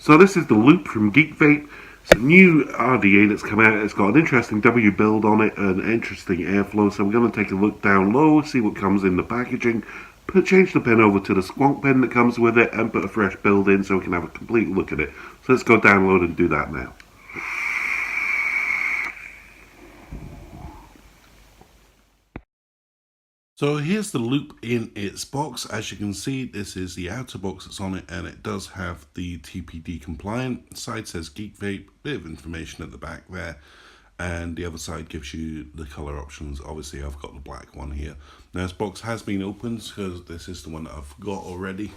So this is the Loop from Geekvape. It's a new RDA that's come out. It's got an interesting W build on it, an interesting airflow. So we're going to take a look down low, see what comes in the packaging, change the pin over to the squonk pin that comes with it, and put a fresh build in so we can have a complete look at it. So let's go download and do that now. So here's the Loop in its box. As you can see, this is the outer box that's on it, and it does have the TPD compliant. The side says Geekvape, bit of information at the back there, and the other side gives you the color options. Obviously I've got the black one here. Now this box has been opened because this is the one that I've got already.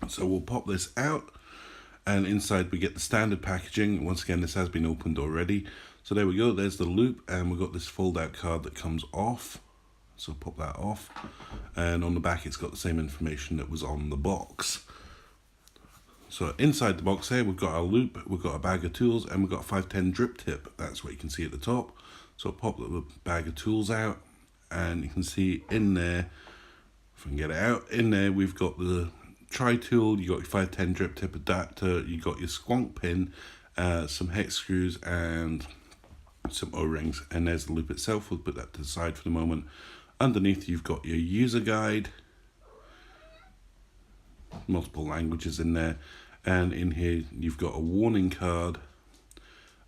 So we'll pop this out, and inside we get the standard packaging. Once again, this has been opened already. So there we go, there's the Loop, and we've got this fold out card that comes off. So pop that off, and on the back it's got the same information that was on the box. So inside the box here we've got our Loop, we've got a bag of tools, and we've got a 510 drip tip. That's what you can see at the top. So pop the bag of tools out, and you can see in there, if I can get it out, in there we've got the tri-tool, you got your 510 drip tip adapter, you got your squonk pin, some hex screws and some O-rings, and there's the Loop itself. We'll put that to the side for the moment. Underneath you've got your user guide, multiple languages in there, and in here you've got a warning card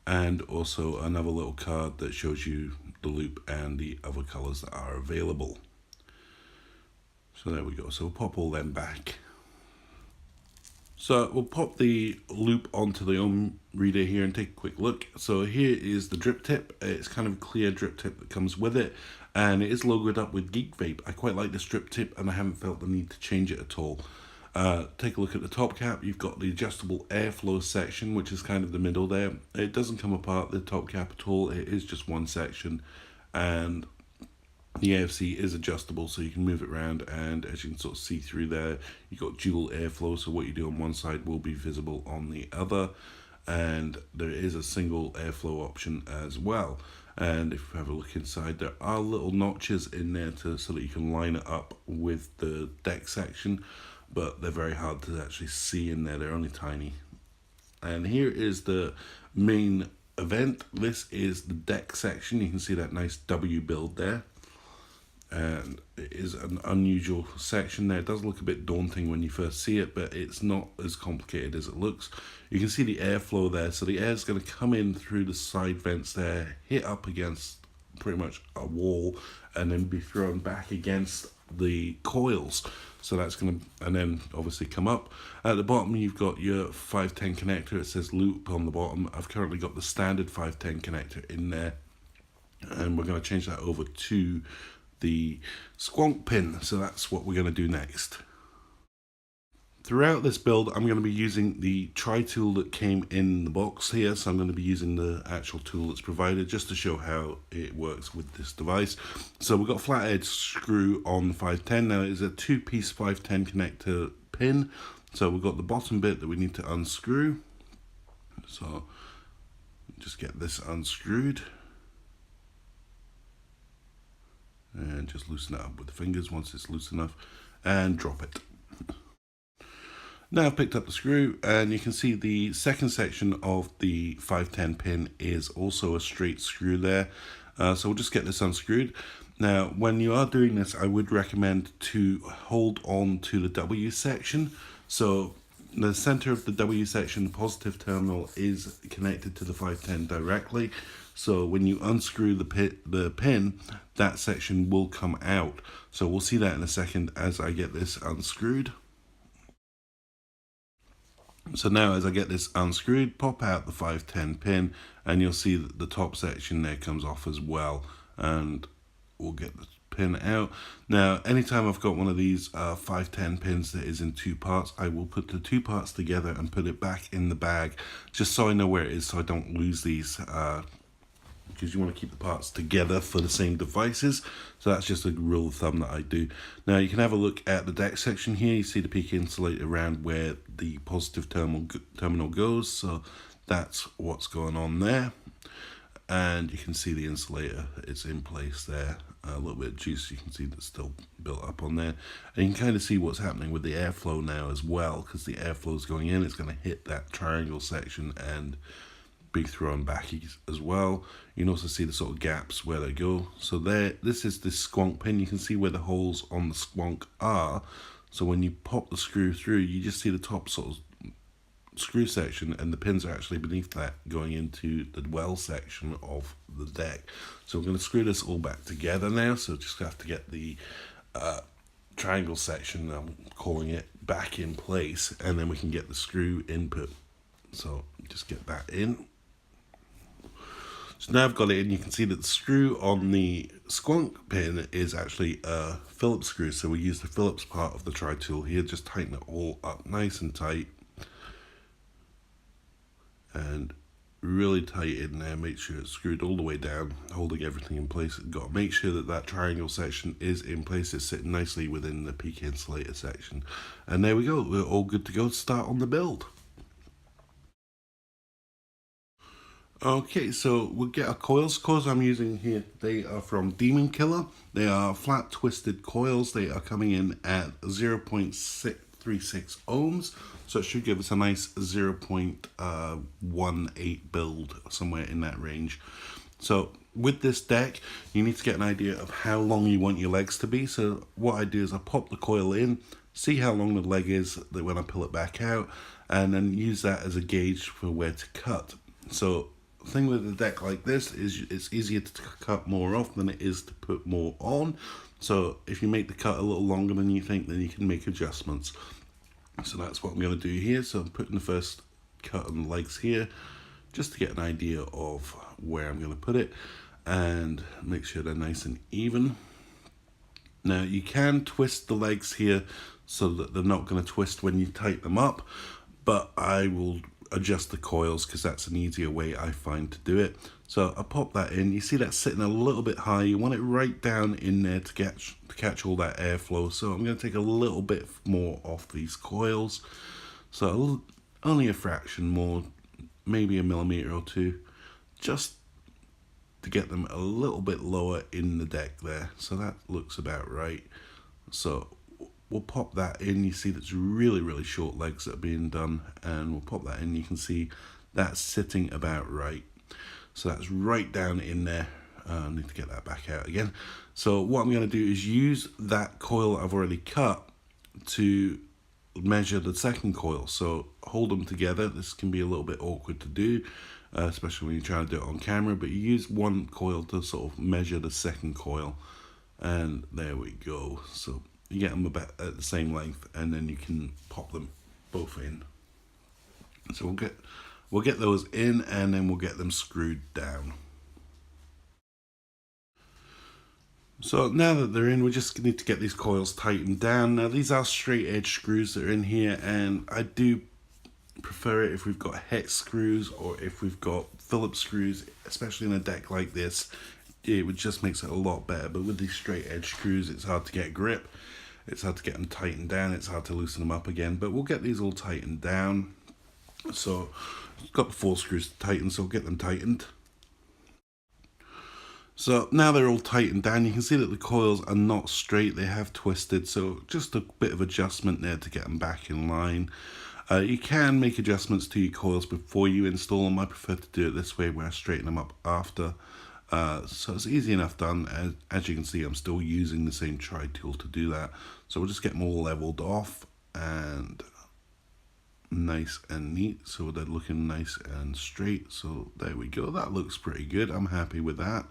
and also another little card that shows you the Loop and the other colors that are available. So there we go, so we'll pop all them back. So we'll pop the Loop onto the ohm reader here and take a quick look. So here is the drip tip. It's kind of a clear drip tip that comes with it, and it is logoed up with Geekvape. I quite like this drip tip, and I haven't felt the need to change it at all. Take a look at the top cap. You've got the adjustable airflow section, which is kind of the middle there. It doesn't come apart, the top cap, at all. It is just one section, and the AFC is adjustable, so you can move it around, and as you can sort of see through there, you've got dual airflow, so what you do on one side will be visible on the other, and there is a single airflow option as well. And if you have a look inside, there are little notches in there so that you can line it up with the deck section, but they're very hard to actually see in there, they're only tiny. And here is the main event. This is the deck section. You can see that nice W build there. And it is an unusual section there. It does look a bit daunting when you first see it, but it's not as complicated as it looks. You can see the airflow there, so the air is going to come in through the side vents there, hit up against pretty much a wall, and then be thrown back against the coils. So that's going to, and then obviously come up. At the bottom you've got your 510 connector. It says Loop on the bottom. I've currently got the standard 510 connector in there, and we're going to change that over to the squonk pin, so that's what we're going to do next. Throughout this build I'm going to be using the tri-tool that came in the box here, so I'm going to be using the actual tool that's provided just to show how it works with this device. So we've got a flat edge screw on the 510. Now it is a 2-piece 510 connector pin, so we've got the bottom bit that we need to unscrew. So just get this unscrewed and just loosen it up with the fingers once it's loose enough, and drop it. Now I've picked up the screw, and you can see the second section of the 510 pin is also a straight screw there. So we'll just get this unscrewed. Now when you are doing this, I would recommend to hold on to the W section. So the center of the W section, the positive terminal, is connected to the 510 directly. So when you unscrew the pin, that section will come out. So we'll see that in a second as I get this unscrewed. So now as I get this unscrewed, pop out the 510 pin, and you'll see that the top section there comes off as well, and we'll get the pin out. Now anytime I've got one of these 510 pins that is in two parts, I will put the two parts together and put it back in the bag, just so I know where it is, so I don't lose these, because you want to keep the parts together for the same devices. So that's just a rule of thumb that I do. Now you can have a look at the deck section here. You see the peak insulator around where the positive terminal goes, so that's what's going on there. And you can see the insulator is in place there. a little bit of juice. You can see that's still built up on there, and you can kind of see what's happening with the airflow now as well, because the airflow is going in. It's going to hit that triangle section and be thrown back as well. You can also see the sort of gaps where they go. So there, this is the squonk pin. You can see where the holes on the squonk are. So when you pop the screw through, you just see the top sort of screw section, and the pins are actually beneath that going into the well section of the deck. So we're going to screw this all back together now. So just have to get the triangle section, I'm calling it, back in place, and then we can get the screw input. So just get that in. So now I've got it in, you can see that the screw on the squonk pin is actually a Phillips screw. So we use the Phillips part of the tri-tool here, just tighten it all up nice and tight. And really tight in there, make sure it's screwed all the way down, holding everything in place. You've got to make sure that that triangle section is in place, it's sitting nicely within the PK insulator section. And there we go, we're all good to go to start on the build. Okay, so we'll get our coils. Coils I'm using here, they are from Demon Killer. They are flat twisted coils. They are coming in at 0.36 ohms. So it should give us a nice 0.18 build, somewhere in that range. So with this deck, you need to get an idea of how long you want your legs to be. So what I do is I pop the coil in, see how long the leg is when I pull it back out, and then use that as a gauge for where to cut. So the thing with a deck like this is it's easier to cut more off than it is to put more on. So if you make the cut a little longer than you think, then you can make adjustments. So that's what I'm going to do here. So I'm putting the first cut on the legs here, just to get an idea of where I'm going to put it, and make sure they're nice and even. Now you can twist the legs here so that they're not going to twist when you tighten them up, but I will adjust the coils because that's an easier way I find to do it. So I pop that in. You see that sitting a little bit high. You want it right down in there to catch all that airflow. So I'm going to take a little bit more off these coils. So only a fraction more, maybe a millimeter or two, just to get them a little bit lower in the deck there. So that looks about right. So we'll pop that in. You see that's really short legs that are being done, and we'll pop that in. You can see that's sitting about right. So that's right down in there. I need to get that back out again. So what I'm going to do is use that coil I've already cut to measure the second coil. So hold them together. This can be a little bit awkward to do, especially when you're trying to do it on camera, but you use one coil to sort of measure the second coil, and there we go. So you get them about at the same length, and then you can pop them both in. So we'll get those in, and then we'll get them screwed down. So now that they're in, we just need to get these coils tightened down. Now these are straight edge screws that are in here, and I do prefer it if we've got hex screws or if we've got Phillips screws, especially in a deck like this. It just makes it a lot better. But with these straight edge screws, it's hard to get grip. It's hard to get them tightened down. It's hard to loosen them up again. But we'll get these all tightened down. So got the 4 screws to tighten, so we'll get them tightened. So now they're all tightened down. You can see that the coils are not straight. They have twisted. So just a bit of adjustment there to get them back in line. You can make adjustments to your coils before you install them. I prefer to do it this way, where I straighten them up after. So it's easy enough done. As you can see, I'm still using the same tri-tool to do that. So we'll just get them all leveled off and nice and neat, so they're looking nice and straight. So there we go, that looks pretty good. I'm happy with that.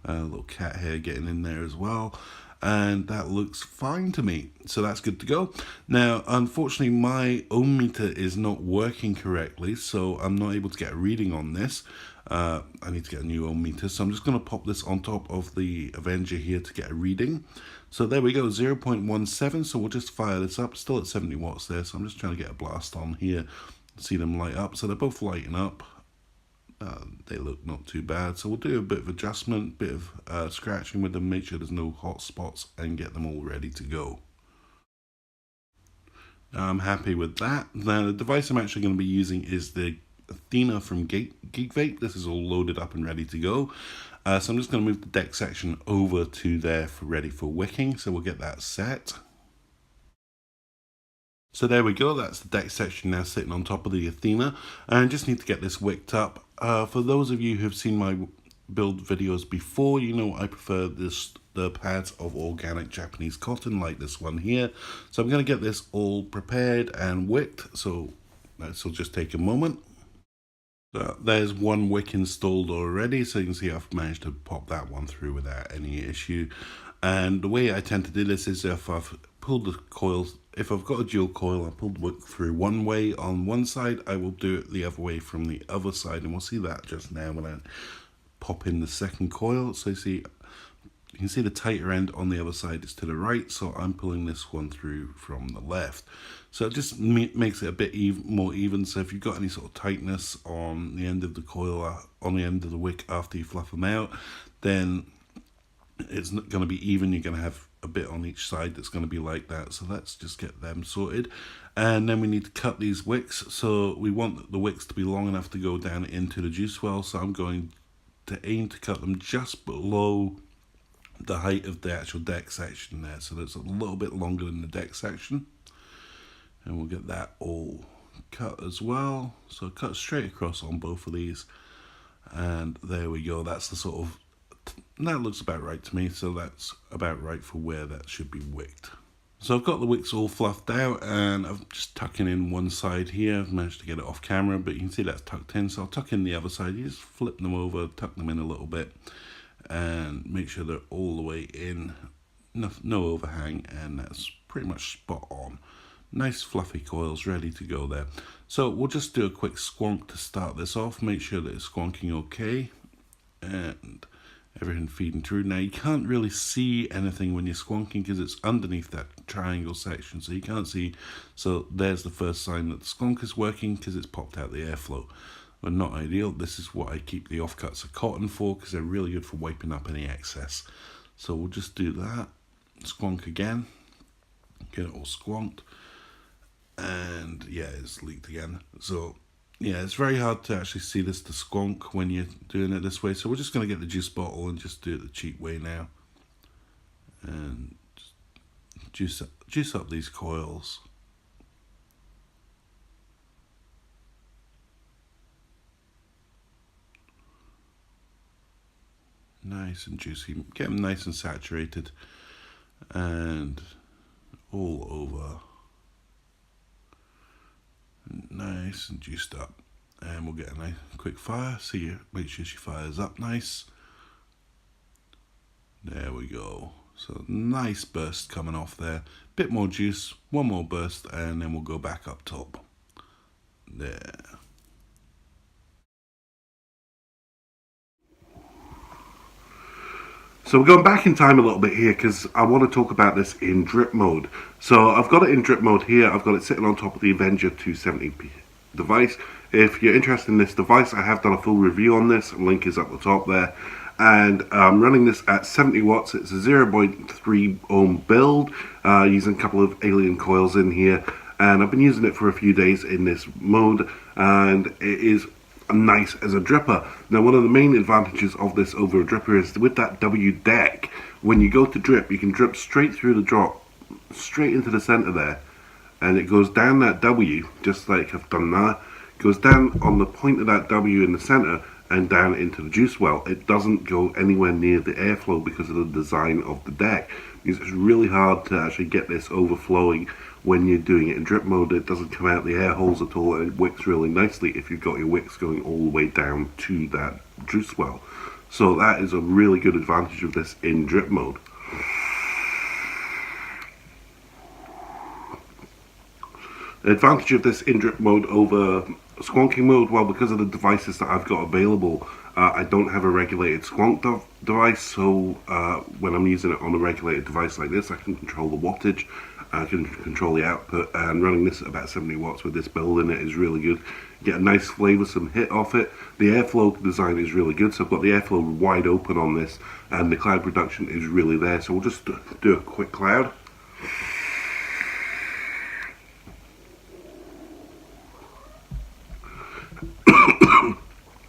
Little cat hair getting in there as well, and that looks fine to me. So that's good to go. Now unfortunately my ohm meter is not working correctly, so I'm not able to get a reading on this. I need to get a new ohm meter, so I'm just going to pop this on top of the Avenger here to get a reading. So there we go, 0.17. So we'll just fire this up, still at 70 watts there. So I'm just trying to get a blast on here, see them light up. So they're both lighting up. They look not too bad. So we'll do a bit of adjustment, bit of scratching with them, make sure there's no hot spots, and get them all ready to go. Now I'm happy with that. Now the device I'm actually going to be using is the Athena from Geekvape. This is all loaded up and ready to go. So I'm just going to move the deck section over to there for ready for wicking. So we'll get that set. So there we go, that's the deck section now sitting on top of the Athena. And just need to get this wicked up. For those of you who have seen my build videos before, you know I prefer the pads of organic Japanese cotton like this one here. So I'm going to get this all prepared and wicked, so this will just take a moment. So there's one wick installed already, so you can see I've managed to pop that one through without any issue. And the way I tend to do this is if I've pulled the coils, if I've got a dual coil, I pull the wick through one way on one side, I will do it the other way from the other side, and we'll see that just now when I pop in the second coil. So you can see the tighter end on the other side is to the right, so I'm pulling this one through from the left. So it just makes it a bit more even. So if you've got any sort of tightness on the end of the coil, on the end of the wick after you fluff them out, then it's not going to be even. You're going to have a bit on each side that's going to be like that. So let's just get them sorted. And then we need to cut these wicks. So we want the wicks to be long enough to go down into the juice well. So I'm going to aim to cut them just below the height of the actual deck section there. So that's a little bit longer than the deck section. And we'll get that all cut as well. So cut straight across on both of these. And there we go. That's the sort of, that looks about right to me. So that's about right for where that should be wicked. So I've got the wicks all fluffed out, and I'm just tucking in one side here. I've managed to get it off camera, but you can see that's tucked in. So I'll tuck in the other side. You just flip them over, tuck them in a little bit, and make sure they're all the way in. No overhang, and that's pretty much spot on. Nice fluffy coils ready to go there. So we'll just do a quick squonk to start this off. Make sure that it's squonking okay, and everything feeding through. Now you can't really see anything when you're squonking because it's underneath that triangle section, so you can't see. So there's the first sign that the squonk is working, because it's popped out the airflow. But not ideal. This is what I keep the offcuts of cotton for, because they're really good for wiping up any excess. So we'll just do that. Squonk again. Get it all squonked. And yeah, it's leaked again. So yeah, it's very hard to actually see the squonk when you're doing it this way. So we're just going to get the juice bottle and just do it the cheap way now. And just juice up these coils. Nice and juicy. Get them nice and saturated. And all over. Nice and juiced up, and we'll get a nice quick fire. Make sure she fires up nice. There we go. So nice burst coming off there. Bit more juice, one more burst, and then we'll go back up top. There. So we're going back in time a little bit here because I want to talk about this in drip mode. So I've got it in drip mode here. I've got it sitting on top of the Avenger 270p device. If you're interested in this device, I have done a full review on this. Link is up the top there. And I'm running this at 70 watts. It's a 0.3 ohm build, using a couple of alien coils in here. And I've been using it for a few days in this mode, and it is nice as a dripper. Now, one of the main advantages of this over a dripper is with that W deck, when you go to drip, you can drip straight through the drop, straight into the center there, and it goes down that W, just like I've done that. It goes down on the point of that W in the center and down into the juice well. It doesn't go anywhere near the airflow because of the design of the deck. Because it's really hard to actually get this overflowing when you're doing it in drip mode. It doesn't come out the air holes at all, and it wicks really nicely if you've got your wicks going all the way down to that juice well. So that is a really good advantage of this in drip mode. The advantage of this in drip mode over squonking mode, well, because of the devices that I've got available, I don't have a regulated squonk device, so when I'm using it on a regulated device like this, I can control the wattage, I can control the output, and running this at about 70 watts with this build in it is really good. You get a nice flavoursome hit off it. The airflow design is really good, so I've got the airflow wide open on this, and the cloud production is really there. So we'll just do a quick cloud.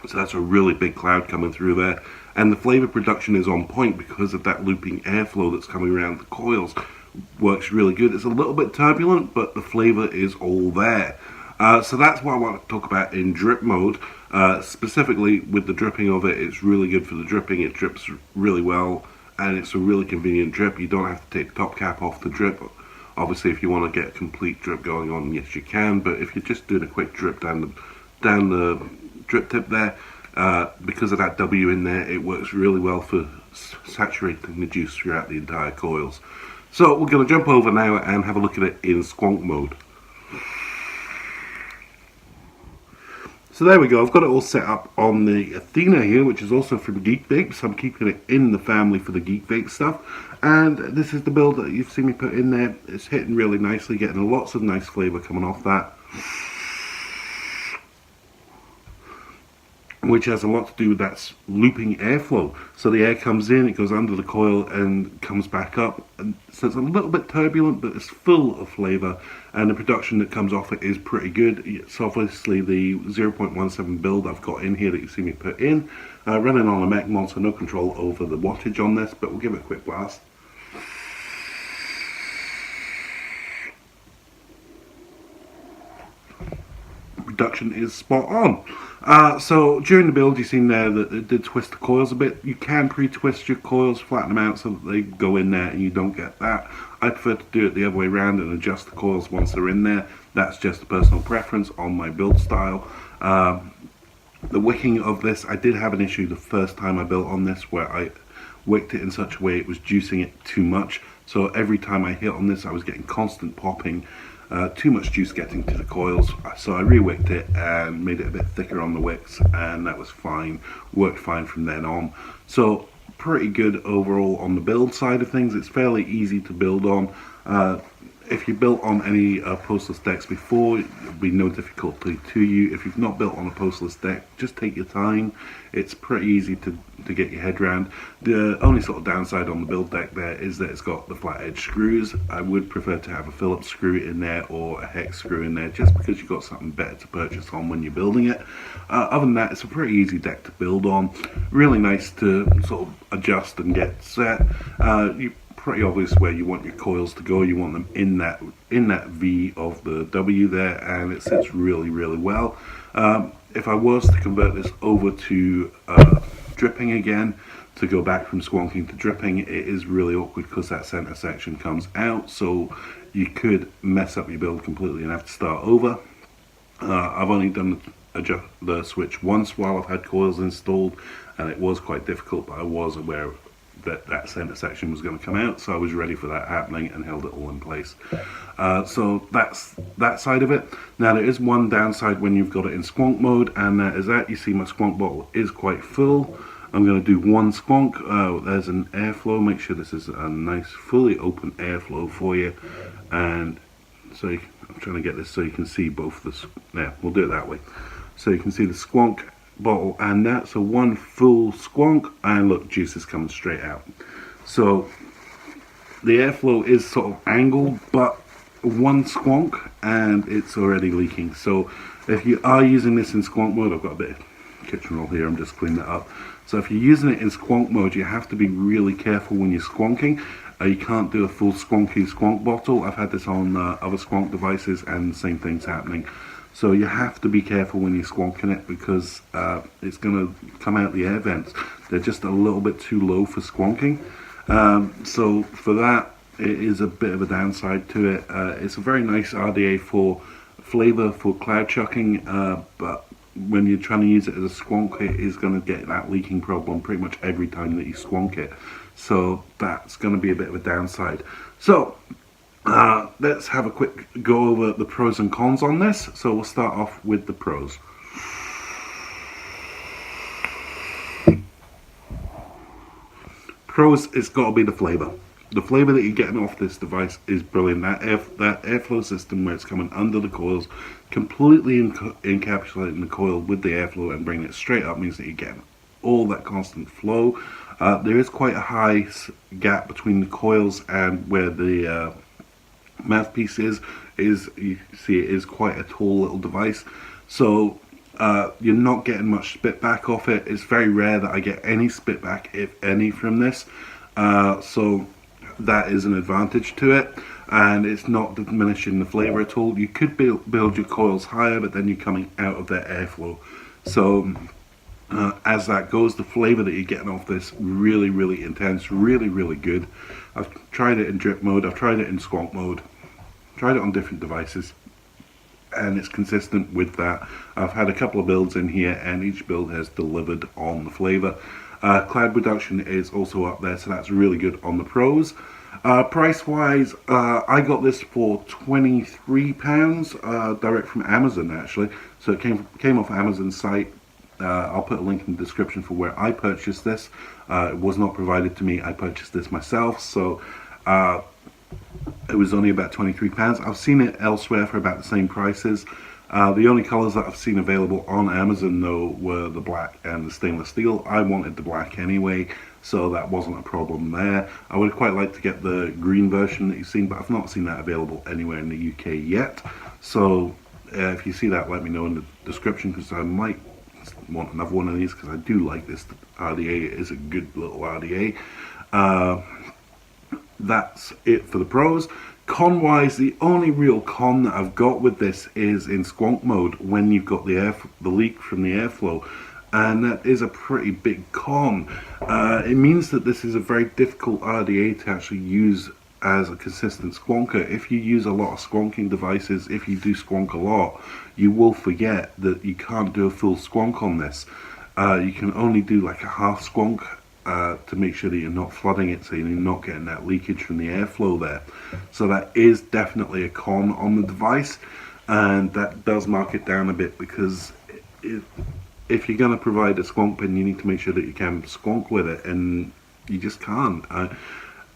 So that's a really big cloud coming through there. And the flavor production is on point because of that looping airflow that's coming around the coils. Works really good. It's a little bit turbulent, but the flavor is all there. So that's what I want to talk about in drip mode. Specifically with the dripping of it, it's really good for the dripping. It drips really well, and it's a really convenient drip. You don't have to take the top cap off the drip. Obviously, if you want to get a complete drip going on, yes you can, but if you're just doing a quick drip down the drip tip there, because of that W in there, it works really well for saturating the juice throughout the entire coils. So we're going to jump over now and have a look at it in squonk mode. So there we go, I've got it all set up on the Athena here, which is also from Geekvape, so I'm keeping it in the family for the Geekvape stuff. And this is the build that you've seen me put in there. It's hitting really nicely, getting lots of nice flavour coming off that, which has a lot to do with that looping airflow. So the air comes in, it goes under the coil and comes back up. And so it's a little bit turbulent, but it's full of flavour, and the production that comes off it is pretty good. So obviously the 0.17 build I've got in here that you see me put in, running on a mech mod, so no control over the wattage on this, but we'll give it a quick blast. Production is spot on. So during the build, you've seen there that it did twist the coils a bit. You can pre-twist your coils, flatten them out so that they go in there and you don't get that. I prefer to do it the other way around and adjust the coils once they're in there. That's just a personal preference on my build style. The wicking of this, I did have an issue the first time I built on this where I wicked it in such a way it was juicing it too much. So every time I hit on this, I was getting constant popping. Too much juice getting to the coils, so I re-wicked it and made it a bit thicker on the wicks, and that was fine, worked fine from then on. So pretty good overall on the build side of things. It's fairly easy to build on. If you built on any postless decks before, it'll be no difficulty to you. If you've not built on a postless deck, just take your time. It's pretty easy to get your head around. The only sort of downside on the build deck there is that it's got the flat edge screws. I would prefer to have a Phillips screw in there or a hex screw in there, just because you've got something better to purchase on when you're building it. Other than that, it's a pretty easy deck to build on. Really nice to sort of adjust and get set. Pretty obvious where you want your coils to go. You want them in that V of the W there, and it sits really well. If I was to convert this over to dripping again, to go back from squonking to dripping, it is really awkward because that center section comes out, so you could mess up your build completely and have to start over. I've only done the switch once while I've had coils installed, and it was quite difficult, but I was aware that center section was going to come out, so I was ready for that happening and held it all in place. So that's that side of it. Now there is one downside when you've got it in squonk mode, and that is that you see my squonk bottle is quite full. I'm going to do one squonk. There's an airflow. Make sure this is a nice fully open airflow for you, and so I'm trying to get this so you can see both this. Yeah, we'll do it that way, so you can see the squonk bottle and that. So one full squonk, and look, juice is coming straight out. So the airflow is sort of angled, but one squonk and it's already leaking. So if you are using this in squonk mode, I've got a bit of kitchen roll here, I'm just cleaning it up. So if you're using it in squonk mode, you have to be really careful when you're squonking. You can't do a full squonky squonk bottle. I've had this on other squonk devices and the same thing's happening. So you have to be careful when you're squonking it, because it's going to come out the air vents. They're just a little bit too low for squonking. So for that, it is a bit of a downside to it. It's a very nice RDA for flavor for cloud chucking, but when you're trying to use it as a squonk, it is going to get that leaking problem pretty much every time that you squonk it. So that's going to be a bit of a downside. So let's have a quick go over the pros and cons on this. So we'll start off with the pros. Pros, it's got to be the flavor. The flavor that you're getting off this device is brilliant. That airflow system where it's coming under the coils, completely encapsulating the coil with the airflow and bringing it straight up, means that you're getting all that constant flow. There is quite a high gap between the coils and where the mouthpiece is. You see, it is quite a tall little device. So You're not getting much spit back off it. It's very rare that I get any spit back, if any, from this. So that is an advantage to it, and it's not diminishing the flavor at all. You could build your coils higher, but then you're coming out of their airflow. So as that goes, the flavor that you're getting off this, really, really intense, really, really good. I've tried it in drip mode, I've tried it in squonk mode, tried it on different devices, and it's consistent with that. I've had a couple of builds in here, and each build has delivered on the flavor. Cloud reduction is also up there, so that's really good on the pros. Price wise, I got this for £23, direct from Amazon actually. So it came off Amazon's site. I'll put a link in the description for where I purchased this. It was not provided to me, I purchased this myself, so it was only about £23. I've seen it elsewhere for about the same prices. The only colours that I've seen available on Amazon though were the black and the stainless steel. I wanted the black anyway, so that wasn't a problem there. I would quite like to get the green version that you've seen, but I've not seen that available anywhere in the UK yet. So if you see that, let me know in the description, because I might want another one of these, because I do like this RDA. It is a good little RDA. That's it for the pros. Con wise, the only real con that I've got with this is in squonk mode, when you've got the leak from the airflow, and that is a pretty big con. It means that this is a very difficult RDA to actually use as a consistent squonker. If you use a lot of squonking devices, if you do squonk a lot, you will forget that you can't do a full squonk on this. You can only do like a half squonk to make sure that you're not flooding it, so you're not getting that leakage from the airflow there. So that is definitely a con on the device, and that does mark it down a bit, because if you're going to provide a squonk pin, you need to make sure that you can squonk with it, and you just can't.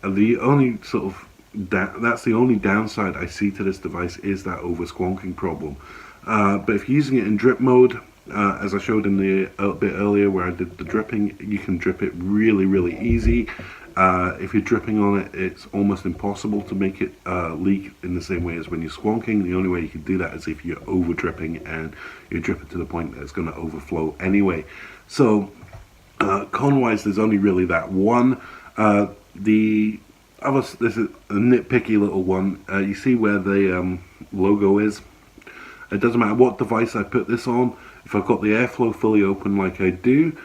The only sort of that's the only downside I see to this device, is that over squonking problem. But if you're using it in drip mode, as I showed in the bit earlier where I did the dripping, you can drip it really, really easy. If you're dripping on it, it's almost impossible to make it leak in the same way as when you're squonking. The only way you can do that is if you're over dripping and you're dripping to the point that it's going to overflow anyway. So con wise, there's only really that one. The other, this is a nitpicky little one. You see where the logo is? It doesn't matter what device I put this on. If I've got the airflow fully open like I do,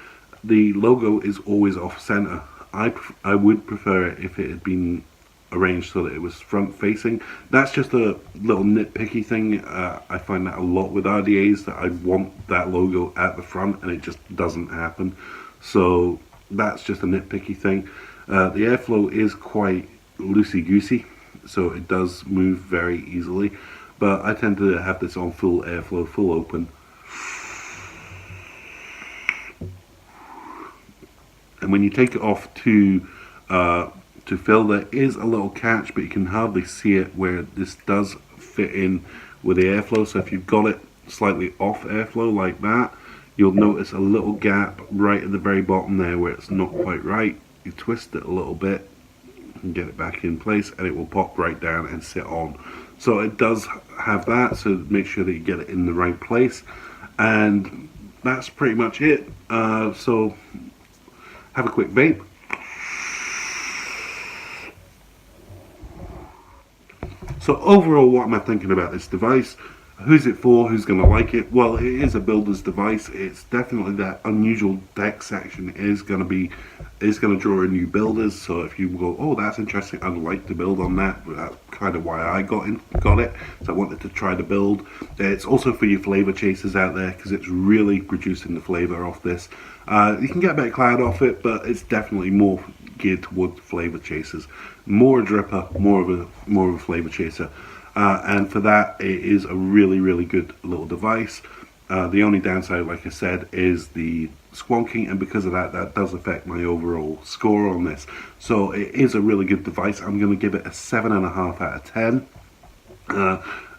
the logo is always off center. I would prefer it if it had been arranged so that it was front facing. That's just a little nitpicky thing. I find that a lot with RDAs, that I want that logo at the front and it just doesn't happen. So that's just a nitpicky thing. The airflow is quite loosey-goosey, so it does move very easily, but I tend to have this on full airflow, full open. And when you take it off to fill, there is a little catch, but you can hardly see it, where this does fit in with the airflow. So if you've got it slightly off airflow like that, you'll notice a little gap right at the very bottom there where it's not quite right. You twist it a little bit and get it back in place, and it will pop right down and sit on. So it does have that, so make sure that you get it in the right place. And that's pretty much it. So have a quick vape. So overall, what am I thinking about this device? Who's it for? Who's going to like it? Well, it is a builder's device. It's definitely that unusual deck section is going to draw in new builders. So if you go, oh, that's interesting, I'd like to build on that. That's kind of why I got it. So I wanted to try to build. It's also for your flavor chasers out there, because it's really producing the flavor off this. You can get a bit of cloud off it, but it's definitely more geared towards flavor chasers. More a dripper, more of a flavor chaser. And for that, it is a really, really good little device. The only downside, like I said, is the squonking, and because of that, that does affect my overall score on this. So it is a really good device. I'm going to give it a 7.5 out of 10.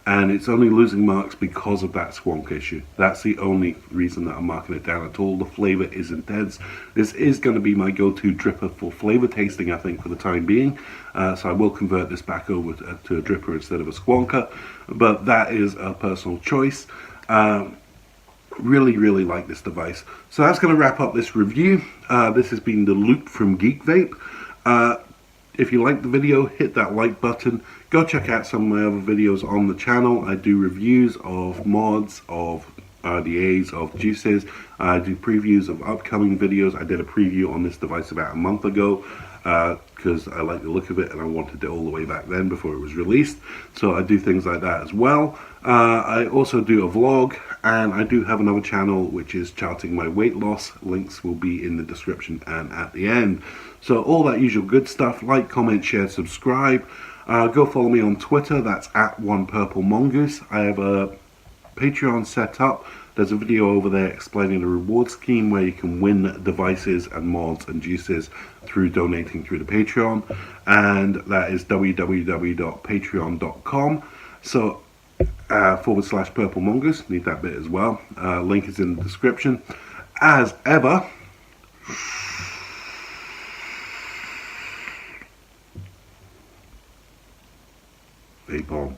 And it's only losing marks because of that squonk issue. That's the only reason that I'm marking it down at all. The flavor is intense. This is going to be my go-to dripper for flavor tasting, I think, for the time being. So I will convert this back over to a dripper instead of a squonker. But that is a personal choice. Really like this device. So that's going to wrap up this review. This has been the Loop from Geekvape. If you like the video, hit that like button. Go check out some of my other videos on the channel. I do reviews of mods, of RDAs, of juices. I do previews of upcoming videos. I did a preview on this device about a month ago because I like the look of it and I wanted it all the way back then before it was released. So I do things like that as well. I also do a vlog, and I do have another channel which is charting my weight loss. Links will be in the description and at the end. So all that usual good stuff. Like, comment, share, subscribe. Go follow me on Twitter. That's at @OnePurpleMongoose. I have a Patreon set up. There's a video over there explaining the reward scheme where you can win devices and mods and juices through donating through the Patreon, and that is www.patreon.com. So /PurpleMongoose, need that bit as well. Link is in the description. As ever, vape on.